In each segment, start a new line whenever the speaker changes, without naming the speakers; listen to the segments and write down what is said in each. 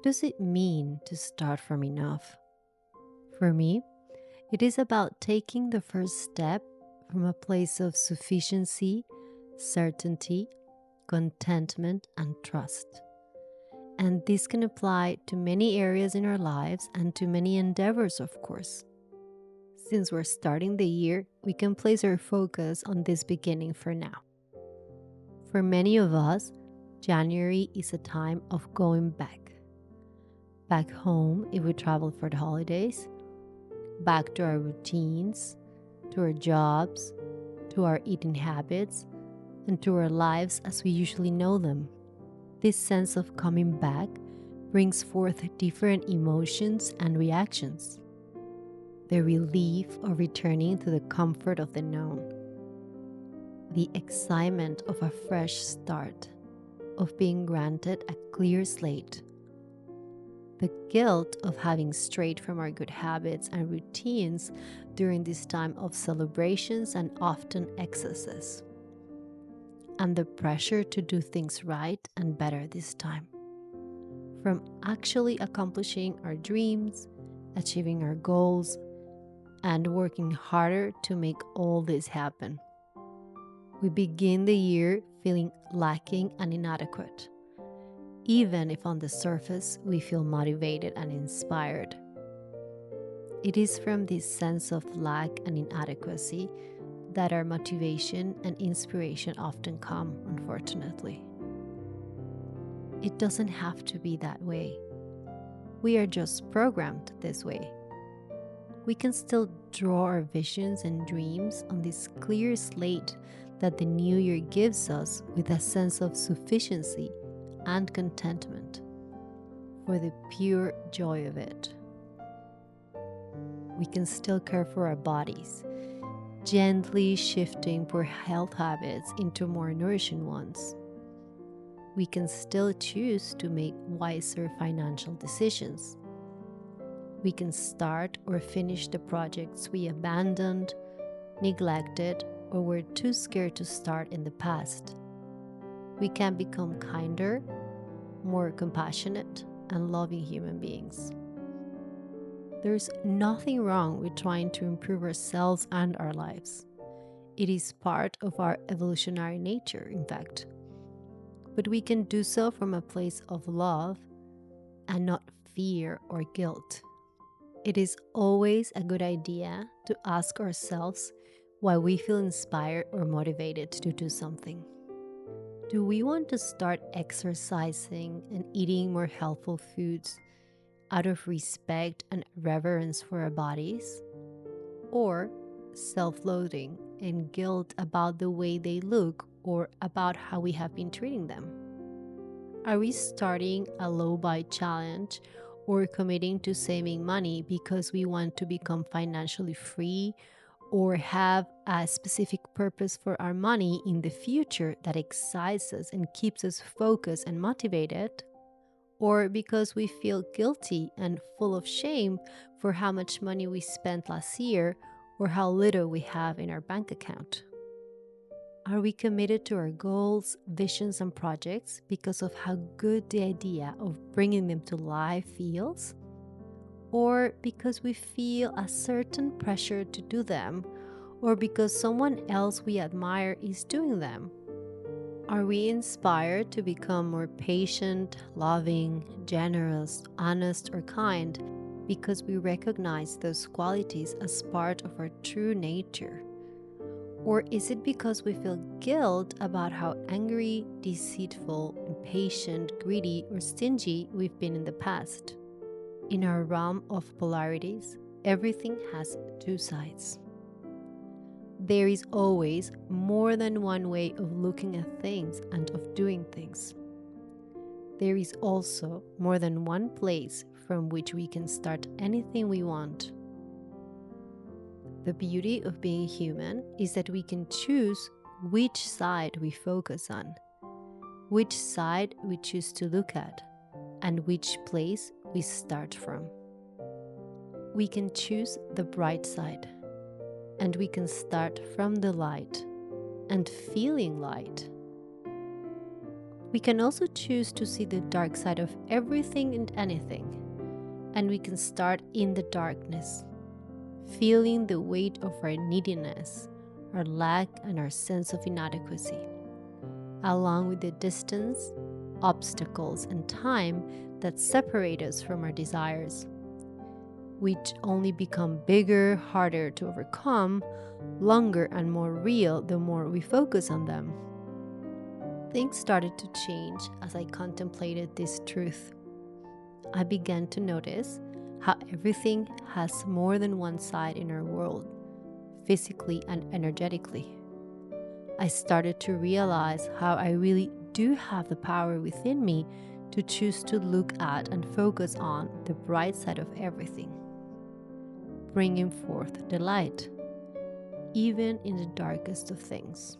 does it mean to start from enough? For me, it is about taking the first step from a place of sufficiency, certainty, contentment, and trust. And this can apply to many areas in our lives and to many endeavors, of course. Since we're starting the year, we can place our focus on this beginning for now. For many of us, January is a time of going back. Back home if we travel for the holidays, back to our routines, to our jobs, to our eating habits, and to our lives as we usually know them. This sense of coming back brings forth different emotions and reactions. The relief of returning to the comfort of the known, the excitement of a fresh start, of being granted a clear slate, the guilt of having strayed from our good habits and routines during this time of celebrations and often excesses, and the pressure to do things right and better this time. From actually accomplishing our dreams, achieving our goals, and working harder to make all this happen. We begin the year feeling lacking and inadequate, even if on the surface we feel motivated and inspired. It is from this sense of lack and inadequacy that our motivation and inspiration often come, unfortunately. It doesn't have to be that way. We are just programmed this way. We can still draw our visions and dreams on this clear slate that the new year gives us with a sense of sufficiency and contentment for the pure joy of it. We can still care for our bodies, gently shifting poor health habits into more nourishing ones. We can still choose to make wiser financial decisions. We can start or finish the projects we abandoned, neglected, or were too scared to start in the past. We can become kinder, more compassionate, and loving human beings. There's nothing wrong with trying to improve ourselves and our lives. It is part of our evolutionary nature, in fact. But we can do so from a place of love and not fear or guilt. It is always a good idea to ask ourselves why we feel inspired or motivated to do something. Do we want to start exercising and eating more healthful foods out of respect and reverence for our bodies? Or self-loathing and guilt about the way they look or about how we have been treating them? Are we starting a low-buy challenge or committing to saving money because we want to become financially free or have a specific purpose for our money in the future that excites us and keeps us focused and motivated? Or because we feel guilty and full of shame for how much money we spent last year or how little we have in our bank account? Are we committed to our goals, visions, and projects because of how good the idea of bringing them to life feels? Or because we feel a certain pressure to do them, or because someone else we admire is doing them? Are we inspired to become more patient, loving, generous, honest, or kind because we recognize those qualities as part of our true nature? Or is it because we feel guilt about how angry, deceitful, impatient, greedy, or stingy we've been in the past? In our realm of polarities, everything has two sides. There is always more than one way of looking at things and of doing things. There is also more than one place from which we can start anything we want. The beauty of being human is that we can choose which side we focus on, which side we choose to look at, and which place we start from. We can choose the bright side, and we can start from the light and feeling light. We can also choose to see the dark side of everything and anything, and we can start in the darkness, feeling the weight of our neediness, our lack, and our sense of inadequacy, along with the distance, obstacles, and time that separate us from our desires, which only become bigger, harder to overcome, longer, and more real the more we focus on them. Things started to change as I contemplated this truth. I began to notice how everything has more than one side in our world, physically and energetically. I started to realize how I really do have the power within me to choose to look at and focus on the bright side of everything, bringing forth the light, even in the darkest of things.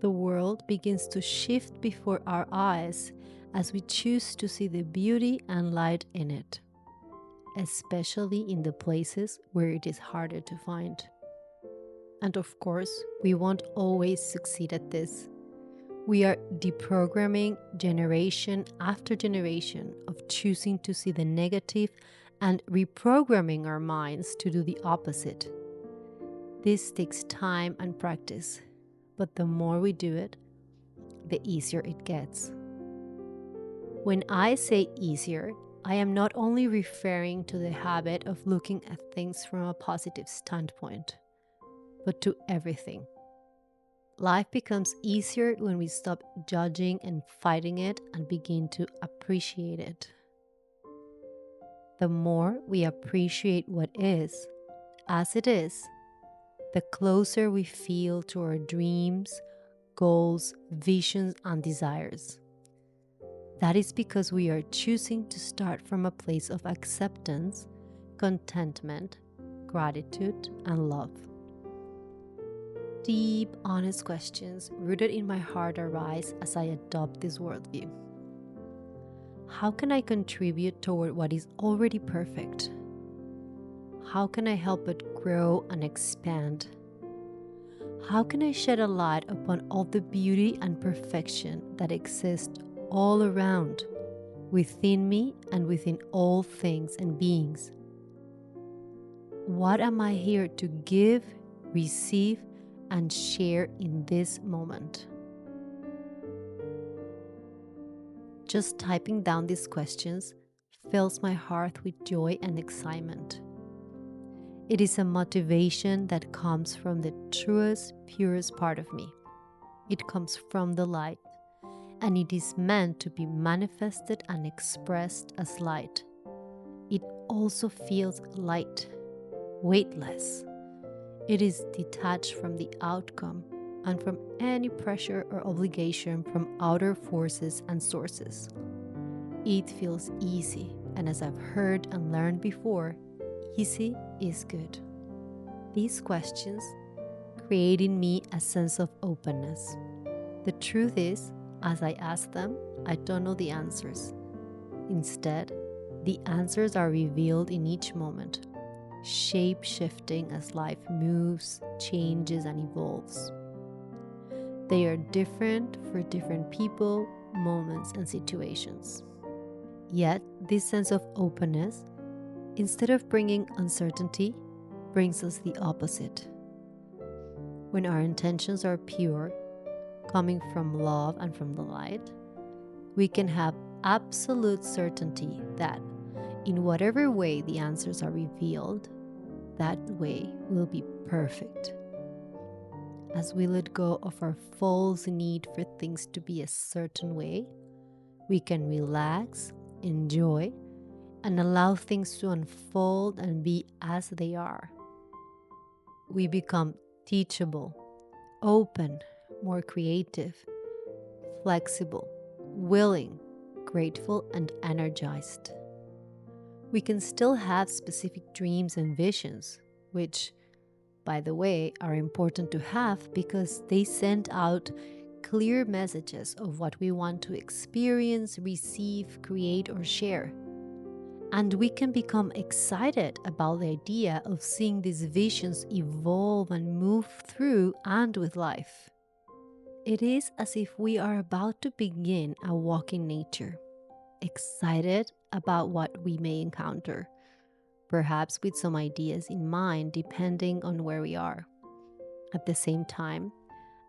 The world begins to shift before our eyes as we choose to see the beauty and light in it, especially in the places where it is harder to find. And of course, we won't always succeed at this. We are deprogramming generation after generation of choosing to see the negative and reprogramming our minds to do the opposite. This takes time and practice, but the more we do it, the easier it gets. When I say easier, I am not only referring to the habit of looking at things from a positive standpoint, but to everything. Life becomes easier when we stop judging and fighting it and begin to appreciate it. The more we appreciate what is, as it is, the closer we feel to our dreams, goals, visions, and desires. That is because we are choosing to start from a place of acceptance, contentment, gratitude, and love. Deep, honest questions rooted in my heart arise as I adopt this worldview. How can I contribute toward what is already perfect? How can I help it grow and expand? How can I shed a light upon all the beauty and perfection that exists all around, within me and within all things and beings? What am I here to give, receive, and share in this moment? Just typing down these questions fills my heart with joy and excitement. It is a motivation that comes from the truest, purest part of me. It comes from the light, and it is meant to be manifested and expressed as light. It also feels light, weightless. It is detached from the outcome and from any pressure or obligation from outer forces and sources. It feels easy, and as I've heard and learned before, easy is good. These questions create in me a sense of openness. The truth is, as I ask them, I don't know the answers. Instead, the answers are revealed in each moment, shape-shifting as life moves, changes, and evolves. They are different for different people, moments, and situations. Yet, this sense of openness, instead of bringing uncertainty, brings us the opposite. When our intentions are pure, coming from love and from the light, we can have absolute certainty that in whatever way the answers are revealed, that way will be perfect. As we let go of our false need for things to be a certain way, we can relax, enjoy, and allow things to unfold and be as they are. We become teachable, open, more creative, flexible, willing, grateful, and energized. We can still have specific dreams and visions, which, by the way, are important to have because they send out clear messages of what we want to experience, receive, create, or share. And we can become excited about the idea of seeing these visions evolve and move through and with life. It is as if we are about to begin a walk in nature, excited about what we may encounter, perhaps with some ideas in mind depending on where we are. At the same time,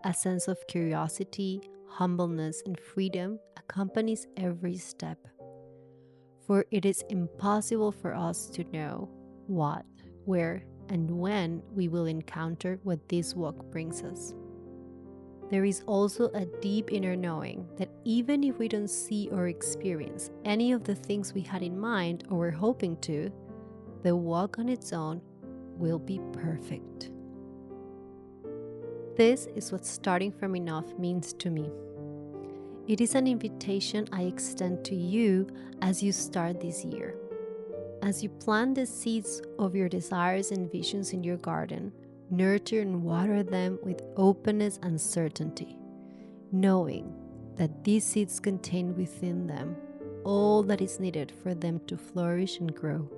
a sense of curiosity, humbleness, and freedom accompanies every step. For it is impossible for us to know what, where, and when we will encounter what this walk brings us. There is also a deep inner knowing that even if we don't see or experience any of the things we had in mind or were hoping to, the walk on its own will be perfect. This is what starting from enough means to me. It is an invitation I extend to you as you start this year. As you plant the seeds of your desires and visions in your garden, nurture and water them with openness and certainty, knowing that these seeds contain within them all that is needed for them to flourish and grow,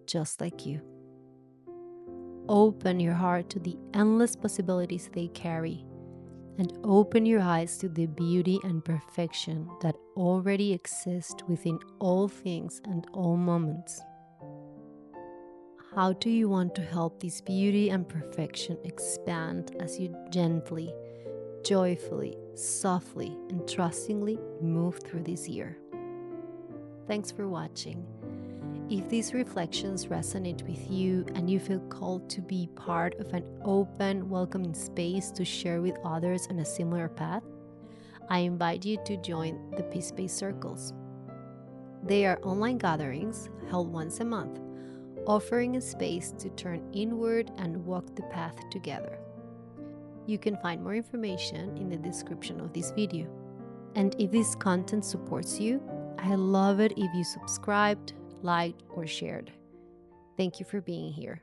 just like you. Open your heart to the endless possibilities they carry, and open your eyes to the beauty and perfection that already exist within all things and all moments. How do you want to help this beauty and perfection expand as you gently, joyfully, softly, and trustingly move through this year? Thanks for watching. If these reflections resonate with you and you feel called to be part of an open, welcoming space to share with others on a similar path, I invite you to join the Peacespace Circles. They are online gatherings held once a month, offering a space to turn inward and walk the path together. You can find more information in the description of this video. And if this content supports you, I love it if you subscribed, liked, or shared. Thank you for being here.